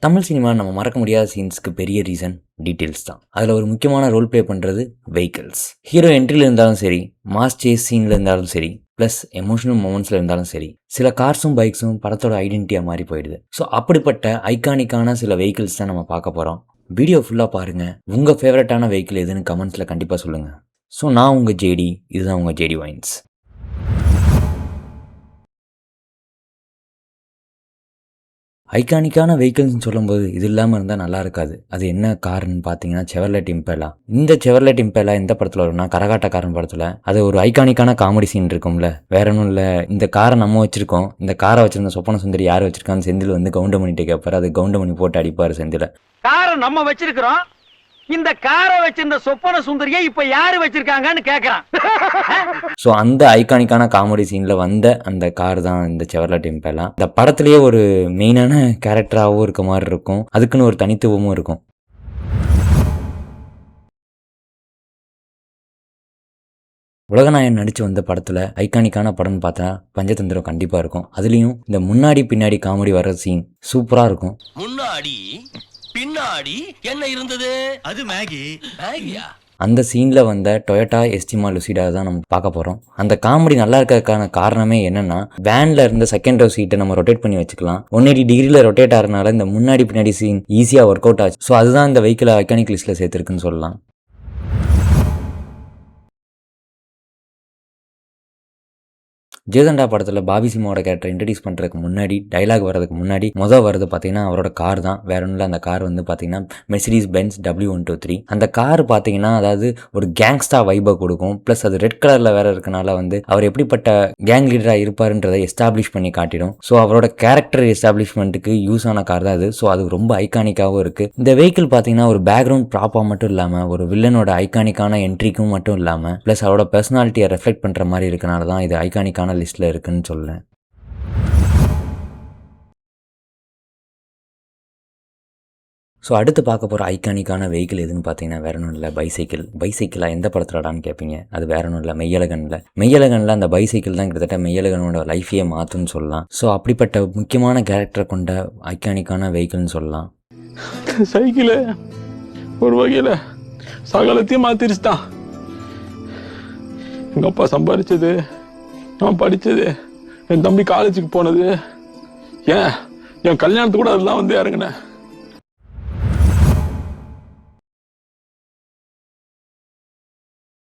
Tamil cinema நம்ம மறக்க முடியாத சீன்ஸ்க்கு பெரிய ரீசன் டீட்டெயில்ஸ் தான். அதில் ஒரு முக்கியமான ரோல் ப்ளே பண்ணுறது வெஹிக்கிள்ஸ். ஹீரோ என்ட்ரியில் இருந்தாலும் சரி, மாஸ் சேஸ் சீனில் இருந்தாலும் சரி, ப்ளஸ் எமோஷனல் மூமெண்ட்ஸில் இருந்தாலும் சரி, சில கார்ஸும் பைக்ஸும் படத்தோட ஐடென்டிட்டியாக மாறி போயிடுது. ஸோ அப்படிப்பட்ட ஐகானிக்கான சில வெஹிக்கிள்ஸ் தான் நம்ம பார்க்க போகிறோம். வீடியோ ஃபுல்லாக பாருங்கள். உங்கள் ஃபேவரட்டான வெஹிக்கிள் எதுன்னு கமெண்ட்ஸில் கண்டிப்பாக சொல்லுங்கள். ஸோ நான் உங்கள் ஜேடி, இதுதான் உங்கள் ஜேடி வைன்ஸ். ஐகானிக்கான வெஹிக்கிள்ஸ்னு சொல்லும்போது இது இல்லாமல் இருந்தால் நல்லா இருக்காது. அது என்ன காருன்னு பார்த்தீங்கன்னா செவர்லெட் இம்பேலா. இந்த செவர்லெட் இம்பேலா எந்த படத்தில் வரும்னா கரகாட்டக்காரன் படத்தில். அது ஒரு ஐகானிக்கான காமெடி சீன் இருக்கும்ல, வேற ஒன்றும் இல்லை. இந்த காரை நம்ம வச்சிருக்கோம், இந்த காரை வச்சிருந்த சொப்பன சுந்தரி யார் வச்சிருக்கான்னு செந்தில் வந்து கவுண்டமணிகிட்ட கேட்பாரு. அது கவுண்டமணி போட்டு அடிப்பார் செந்தில். காரை நம்ம வச்சிருக்கிறோம், இந்த காரை வச்சிருந்த சொப்பன சுந்தரியை இப்ப யாரு வச்சிருக்காங்கன்னு கேக்குறான். ஸோ அந்த ஐகானிக்கான காமெடி சீன்ல வந்த அந்த கார் தான் இந்த செவர்லெட் இம்பேலா. இந்த படத்திலேயே ஒரு மெயினான கேரக்டராகவும் இருக்க மாதிரி இருக்கும், அதுக்குன்னு ஒரு தனித்துவமும் இருக்கும். உலகநாயகன் நடிச்சு வந்த படத்துல ஐகானிக்கான படம்னு பார்த்தா பஞ்சதந்திரம் கண்டிப்பா இருக்கும். அதுலயும் இந்த முன்னாடி பின்னாடி காமெடி வர சீன் சூப்பரா இருக்கும். முன்னாடி பின்னாடி என்ன இருந்தது? அது மேகியா? அந்த சீன்ல வந்த டொயோட்டா எஸ்டிமா லுசிடா தான் நம்ம பார்க்க போறோம். அந்த காமெடி நல்லா இருக்கிறதுக்கான காரணமே என்னன்னா, வேன்ல இருந்த செகண்ட் ரோ சீட்டை நம்ம ரொட்டேட் பண்ணி வச்சுக்கலாம். 180 டிகிரில ரொட்டேட் ஆகிறதுனால இந்த முன்னாடி பின்னாடி சீன் ஈஸியா ஒர்க் அவுட் ஆச்சு. ஸோ அதுதான் இந்த வெஹிக்கிள் ஐகானிக் லிஸ்ட்ல சேர்த்திருக்குன்னு சொல்லலாம். ஜெயதண்டா படத்தில் பாபி சிம்மாவோட கேரக்டர் இன்ட்ரடியூஸ் பண்ணுறதுக்கு முன்னாடி, டைலாக் வர்றதுக்கு முன்னாடி வரது பார்த்தீங்கன்னா அவரோட கார் தான். வேற ஒன்றும் இல்லை, அந்த கார் வந்து பார்த்தீங்கன்னா மெர்சிடிஸ் பென்ஸ் W123. அந்த கார் பார்த்தீங்கன்னா அதாவது ஒரு கேங்ஸ்டா வைபை கொடுக்கும். ப்ளஸ் அது ரெட் கலரில் வேற இருக்கனால வந்து அவர் எப்படிப்பட்ட கேங் லீடராக இருப்பாருன்றதை எஸ்டாப்ளிஷ் பண்ணி காட்டிடும். ஸோ அவரோட கேரக்டர் எஸ்டாப்ளிஷ்மெண்ட்டுக்கு யூஸ் ஆன கார் தான் அது. ஸோ அது ரொம்ப ஐகானிக்காகவும் இருக்குது. இந்த வெஹிக்கிள் பார்த்தீங்கன்னா ஒரு பேக்ரவுண்ட் ப்ராப்பாக மட்டும் இல்லாமல் ஒரு வில்லனோட ஐகானிக்கான என்ட்ரிக்கும் மட்டும் இல்லாமல் ப்ளஸ் அவரோட பர்சனாலிட்டியை ரெஃப்ளெக்ட் பண்ணுற மாதிரி இருக்கனால தான் இது ஐகானிக்கான லிஸ்ட்ல இருக்குன்னு சொல்லேன். ஸோ அடுத்து பார்க்க போகிற ஐகானிக்கான வெஹிக்கிள் எதுன்னு பார்த்தீங்கன்னா வேற ஒன்றும் இல்லை, பைசைக்கிள். பைசைக்கிளாக எந்த படத்துலடான்னு கேட்பீங்க. அது வேற ஒன்றும் இல்லை, மெய்யழகனில் அந்த பைசைக்கிள் தான் கிட்டத்தட்ட மெய்யழகனோட லைஃபையே மாற்றுன்னு சொல்லலாம். ஸோ அப்படிப்பட்ட முக்கியமான கேரக்டரை கொண்ட ஐகானிக்கான வெஹிக்கிள்னு சொல்லலாம். சைக்கிள் ஒரு வகையில் சகலத்தையும் மாற்றிருச்சுதான். எங்கள் அப்பா சம்பாதிச்சது, நான் படித்தது, என் தம்பி காலேஜுக்கு போனது, என் கல்யாணத்துக்கு கூட அதெல்லாம் வந்து இறங்கினேன்.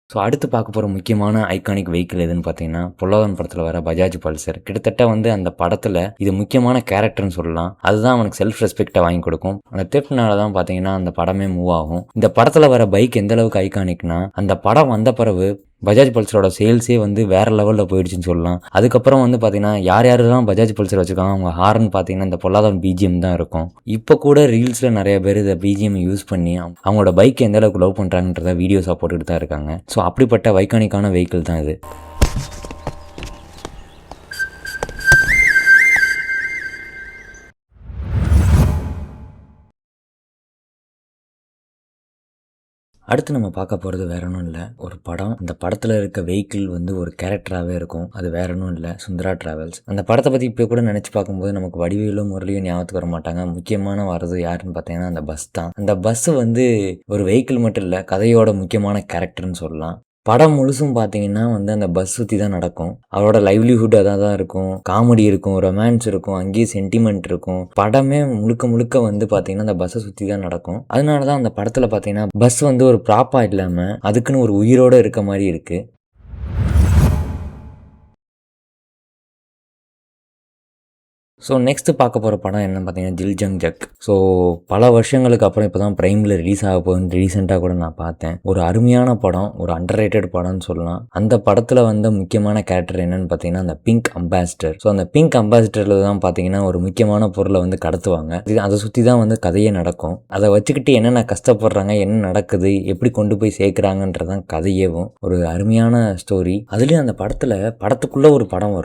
ஸோ அடுத்து பார்க்க போகிற முக்கியமான ஐகானிக் வெஹிக்கிள் எதுன்னு பார்த்தீங்கன்னா பொல்லாதவன் படத்தில் வர பஜாஜ் பல்சர். கிட்டத்தட்ட வந்து அந்த படத்தில் இது முக்கியமான கேரக்டர்னு சொல்லலாம். அதுதான் அவனுக்கு செல்ஃப் ரெஸ்பெக்டை வாங்கி கொடுக்கும். அந்த தெஃப்ட்னால தான் பார்த்தீங்கன்னா அந்த படமே மூவ் ஆகும். இந்த படத்தில் வர பைக் எந்த அளவுக்கு ஐகானிக்னா, அந்த படம் வந்த பிறகு பஜாஜ் பல்சரோட சேல்ஸே வந்து வேற லெவலில் போயிடுச்சுன்னு சொல்லலாம். அதுக்கப்புறம் வந்து பார்த்தீங்கன்னா யாரெல்லாம் பஜாஜ் பல்சர் வச்சுருக்காங்க அவங்க ஹார்ன் பார்த்தீங்கன்னா இந்த பொல்லாதவன் பிஜிஎம் தான் இருக்கும். இப்போ கூட ரீல்ஸில் நிறைய பேர் இந்த பிஜிஎம் யூஸ் பண்ணி அவங்களோட பைக் எந்த அளவுக்கு லவ் பண்ணுறாங்கன்றத வீடியோஸாக போட்டுக்கிட்டு தான் இருக்காங்க. ஸோ அப்படிப்பட்ட ஐகானிக்கான வெஹிக்கிள் தான் இது. அடுத்து நம்ம பார்க்க போகிறது வேற ஒன்றும் இல்லை, ஒரு படம். அந்த படத்தில் இருக்க வெஹிக்கிள் வந்து ஒரு கேரக்டராகவே இருக்கும். அது வேற ஒன்றும் இல்லை, சுந்தரா டிராவல்ஸ். அந்த படத்தை பற்றி இப்போ கூட நினச்சி பார்க்கும்போது நமக்கு வடிவேலும் முரளியும் ஞாபகத்துக்கு வர மாட்டாங்க. முக்கியமான வர்றது யாருன்னு பார்த்தீங்கன்னா அந்த பஸ் தான். அந்த பஸ் வந்து ஒரு வெஹிக்கிள் மட்டும் இல்லை, கதையோட முக்கியமான கேரக்டர்னு சொல்லலாம். படம் முழுசும் பார்த்தீங்கன்னா வந்து அந்த பஸ் சுற்றி தான் நடக்கும். அவரோட லைவ்லிஹுட் அதான் தான் இருக்கும். காமெடி இருக்கும், ரொமான்ஸ் இருக்கும், அங்கேயே சென்டிமெண்ட் இருக்கும். படமே முழுக்க முழுக்க வந்து பார்த்தீங்கன்னா அந்த பஸ்ஸை சுற்றி தான் நடக்கும். அதனால தான் அந்த படத்தில் பார்த்தீங்கன்னா பஸ் வந்து ஒரு ப்ராப்பாக இல்லாமல் அதுக்குன்னு ஒரு உயிரோடு இருக்க மாதிரி இருக்குது. ஸோ நெக்ஸ்ட்டு பார்க்க போகிற படம் என்ன பார்த்தீங்கன்னா ஜில் ஜங் ஜக். ஸோ பல வருஷங்களுக்கு அப்புறம் இப்போ தான் ப்ரைமில் ரிலீஸ் ஆக போகுதுன்னு ரீசெண்டாக கூட நான் பார்த்தேன். ஒரு அருமையான படம், ஒரு அண்டர் ரேட்டட் படம்னு சொல்லலாம். அந்த படத்தில் வந்த முக்கியமான கேரக்டர் என்னென்னு பார்த்தீங்கன்னா அந்த பிங்க் அம்பாசிடர். ஸோ அந்த பிங்க் அம்பாசிடரில் தான் பார்த்தீங்கன்னா ஒரு முக்கியமான பொருளை வந்து கடத்துவாங்க. அதை சுற்றி தான் வந்து கதையே நடக்கும். அதை வச்சுக்கிட்டு என்னென்ன கஷ்டப்படுறாங்க, என்ன நடக்குது, எப்படி கொண்டு போய் சேர்க்குறாங்கன்றதான் கதையேவும். ஒரு அருமையான ஸ்டோரி. அதுலேயும் அந்த படத்துக்குள்ளே ஒரு படம்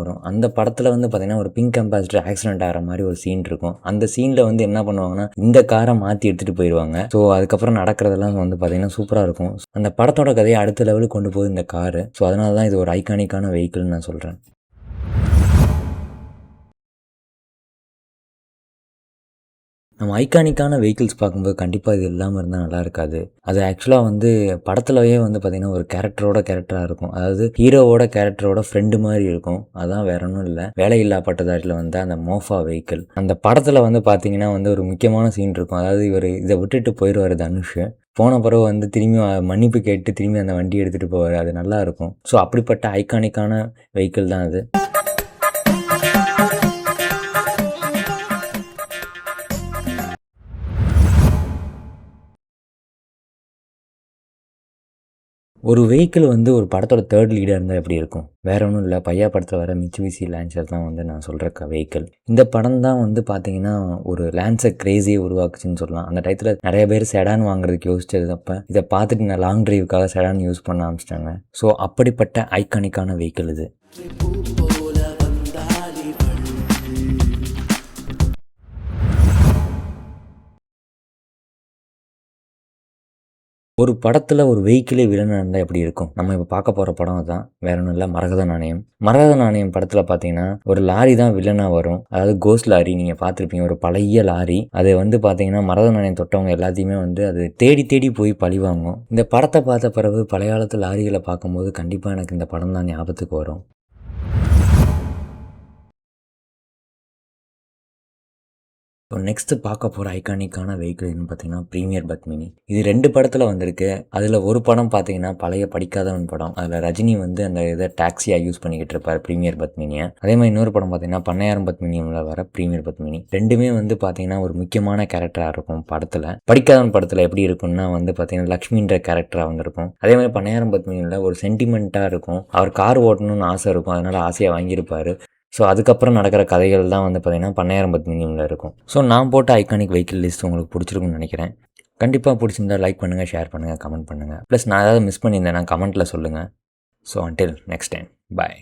வரும். அந்த படத்தில் வந்து பார்த்தீங்கன்னா ஒரு பிங்க் அம்பாசிடர் ஆக்சிடென்ட் ஆகிற மாதிரி ஒரு சீன் இருக்கும். அந்த சீனில் வந்து என்ன பண்ணுவாங்கன்னா இந்த காரை மாற்றி எடுத்துகிட்டு போயிடுவாங்க. ஸோ அதுக்கப்புறம் நடக்கிறதெல்லாம் வந்து பார்த்தீங்கன்னா சூப்பராக இருக்கும். அந்த படத்தோட கதையை அடுத்த லெவலுக்கு கொண்டு போகுது இந்த காரு. ஸோ அதனால தான் இது ஒரு ஐகானிக்கான வெஹிக்கிள்னு நான் சொல்கிறேன். நம்ம ஐகானிக்கான வெஹிக்கிள்ஸ் பார்க்கும்போது கண்டிப்பாக இது இல்லாமல் இருந்தால் நல்லா இருக்காது. அது ஆக்சுவலாக வந்து படத்துலயே வந்து பார்த்திங்கன்னா ஒரு கேரக்டராக இருக்கும். அதாவது ஹீரோவோட கேரக்டரோட ஃப்ரெண்டு மாதிரி இருக்கும். அதான் வேற ஒன்றும் இல்லை. வேலையில்லா பட்டதாரியில் வந்து அந்த மோஃபா வெஹிக்கிள். அந்த படத்தில் வந்து பார்த்திங்கன்னா வந்து ஒரு முக்கியமான சீன் இருக்கும். அதாவது இவர் இதை விட்டுட்டு போயிடுவார் தனுஷ். போன பிறகு வந்து திரும்பி மன்னிப்பு கேட்டு திரும்பி அந்த வண்டி எடுத்துகிட்டு போவார். அது நல்லா இருக்கும். ஸோ அப்படிப்பட்ட ஐகானிக்கான வெஹிக்கிள் தான் அது. ஒரு வெஹிக்கிள் வந்து ஒரு படத்தோட தேர்ட் லீடாக இருந்தால் எப்படி இருக்கும்? வேற ஒன்றும் இல்லை, பையா படத்தில் வர மிட்சுபிஷி லான்சர் தான் வந்து நான் சொல்கிற வெஹிக்கிள். இந்த படம் தான் வந்து பார்த்தீங்கன்னா ஒரு லான்சர் கிரேஸியை உருவாக்குச்சுன்னு சொல்லலாம். அந்த டயத்தில் நிறைய பேர் செடான் வாங்குறதுக்கு யோசிச்சதுப்ப இதை பார்த்துட்டு நான் லாங் டிரைவுக்காக செடான் யூஸ் பண்ண ஆரம்பிச்சிட்டாங்க. ஸோ அப்படிப்பட்ட ஐகானிக்கான வெஹிக்கிள் இது. ஒரு படத்தில் ஒரு வெஹிக்கிளே வில்லனாக இருந்தால் எப்படி இருக்கும்? நம்ம இப்போ பார்க்க போகிற படம் தான், வேற ஒன்றும் இல்லை, மரகத நாணயம். மரகத நாணயம் படத்தில் பார்த்தீங்கன்னா ஒரு லாரி தான் வில்லனாக வரும். அதாவது கோஸ்ட் லாரி. நீங்கள் பார்த்துருப்பீங்க, ஒரு பழைய லாரி. அது வந்து பார்த்தீங்கன்னா மரகத நாணயம் தொட்டவங்க எல்லாத்தையுமே வந்து அது தேடி தேடி போய் பழி வாங்கும். இந்த படத்தை பார்த்த பிறகு பழைய காலத்து லாரிகளை பார்க்கும்போது கண்டிப்பாக எனக்கு இந்த படம் தான் ஞாபகத்துக்கு வரும். ஸோ நெக்ஸ்ட்டு பார்க்க போகிற ஐகானிக்கான வெஹிக்கிள்னு பார்த்தீங்கன்னா ப்ரீமியர் பத்மினி. இது 2 படத்தில் வந்திருக்கு. அதில் ஒரு படம் பார்த்தீங்கன்னா பழைய படிக்காதவன் படம். அதில் ரஜினி வந்து அந்த இதை டாக்ஸியாக யூஸ் பண்ணிக்கிட்டு இருப்பார் ப்ரீமியர் பத்மினியை. அதே மாதிரி இன்னொரு படம் பார்த்தீங்கன்னா பண்ணையாரம் பத்மினியில் வர ப்ரீமியர் பத்மினி. ரெண்டுமே வந்து பார்த்தீங்கன்னா ஒரு முக்கியமான கேரக்டராக இருக்கும் படத்தில். படிக்காதவன் படத்தில் எப்படி இருக்கும்னா வந்து பார்த்தீங்கன்னா லக்ஷ்மின்ற கேரக்டராக வந்திருக்கும். அதே மாதிரி பண்ணையாரம் பத்மினியில் ஒரு சென்டிமெண்ட்டாக இருக்கும். அவர் கார் ஓட்டணும்னு ஆசை இருக்கும், அதனால் ஆசையாக வாங்கியிருப்பார். ஸோ அதுக்கப்புறம் நடக்கிற கதைகள் தான் வந்து பார்த்திங்கன்னா பண்ணையாரம் பத்மினியில் இருக்கும். ஸோ நான் போட்ட ஐகானிக் வெஹிக்கிள் லிஸ்ட் உங்களுக்கு பிடிச்சிருக்குன்னு நினைக்கிறேன். கண்டிப்பாக பிடிச்சிருந்தா லைக் பண்ணுங்கள், ஷேர் பண்ணுங்கள், கமெண்ட் பண்ணுங்கள். ப்ளஸ் நான் ஏதாவது மிஸ் பண்ணியிருந்தேன்னா கமெண்ட்டில் சொல்லுங்கள். ஸோ அன்டில் நெக்ஸ்ட் டைம், பாய்.